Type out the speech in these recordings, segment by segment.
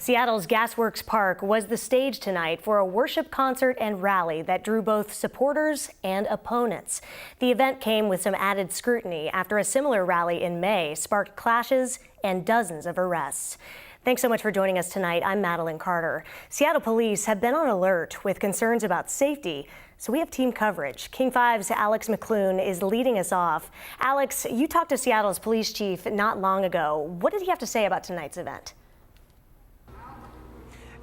Seattle's Gasworks Park was the stage tonight for a worship concert and rally that drew both supporters and opponents. The event came with some added scrutiny after a similar rally in May sparked clashes and dozens of arrests. Thanks so much for joining us tonight. I'm Madeline Carter. Seattle police have been on alert with concerns about safety, so we have team coverage. King 5's Alex McClune is leading us off. Alex, you talked to Seattle's police chief not long ago. What did he have to say about tonight's event?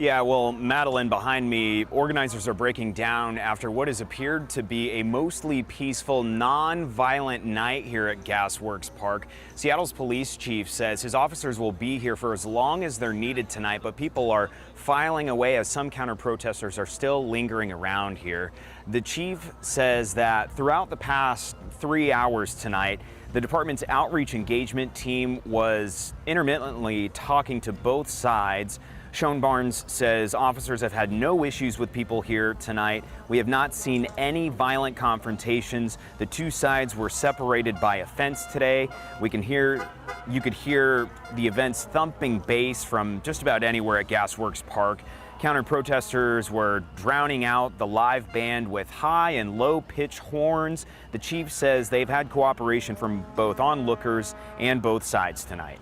Yeah, well, Madeline, behind me, organizers are breaking down after what has appeared to be a mostly peaceful, non-violent night here at Gasworks Park. Seattle's police chief says his officers will be here for as long as they're needed tonight, but people are filing away as some counter-protesters are still lingering around here. The chief says that throughout the past 3 hours tonight, the department's outreach engagement team was intermittently talking to both sides. Sean Barnes says officers have had no issues with people here tonight. We have not seen any violent confrontations. The two sides were separated by a fence today. You could hear the event's thumping bass from just about anywhere at Gasworks Park. Counter-protesters were drowning out the live band with high and low pitch horns. The chief says they've had cooperation from both onlookers and both sides tonight.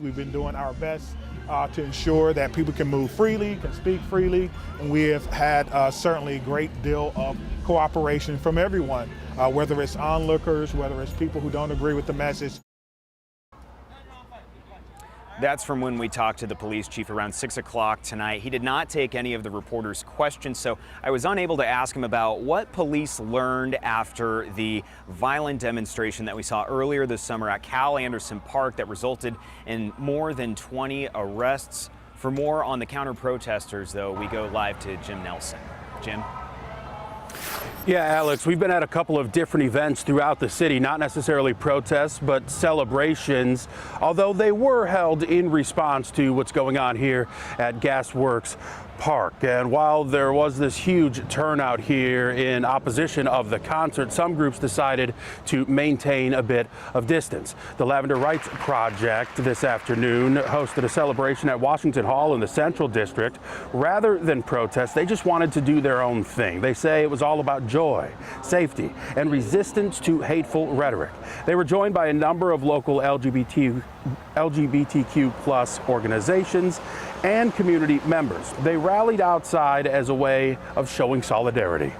We've been doing our best to ensure that people can move freely, can speak freely, and we have had certainly a great deal of cooperation from everyone, whether it's onlookers, whether it's people who don't agree with the message. That's from when we talked to the police chief around 6 o'clock tonight. He did not take any of the reporters' questions, so I was unable to ask him about what police learned after the violent demonstration that we saw earlier this summer at Cal Anderson Park that resulted in more than 20 arrests. For more on the counter-protesters, though, we go live to Jim Nelson. Jim? Yeah, Alex, we've been at a couple of different events throughout the city, not necessarily protests, but celebrations, although they were held in response to what's going on here at Gasworks Park. And while there was this huge turnout here in opposition of the concert, some groups decided to maintain a bit of distance. The Lavender Rights Project this afternoon hosted a celebration at Washington Hall in the Central District. Rather than protest, they just wanted to do their own thing. They say it was all about joy, safety, and resistance to hateful rhetoric. They were joined by a number of local LGBTQ plus organizations and community members. They rallied outside as a way of showing solidarity.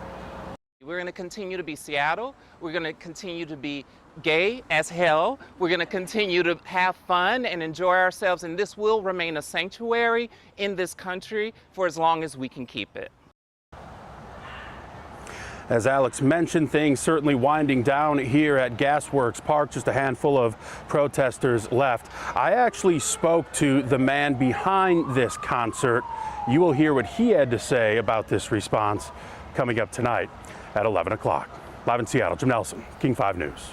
We're going to continue to be Seattle. We're going to continue to be gay as hell. We're going to continue to have fun and enjoy ourselves, and this will remain a sanctuary in this country for as long as we can keep it. As Alex mentioned, things certainly winding down here at Gasworks Park, just a handful of protesters left. I actually spoke to the man behind this concert. You will hear what he had to say about this response coming up tonight at 11 o'clock. Live in Seattle, Jim Nelson, King 5 News.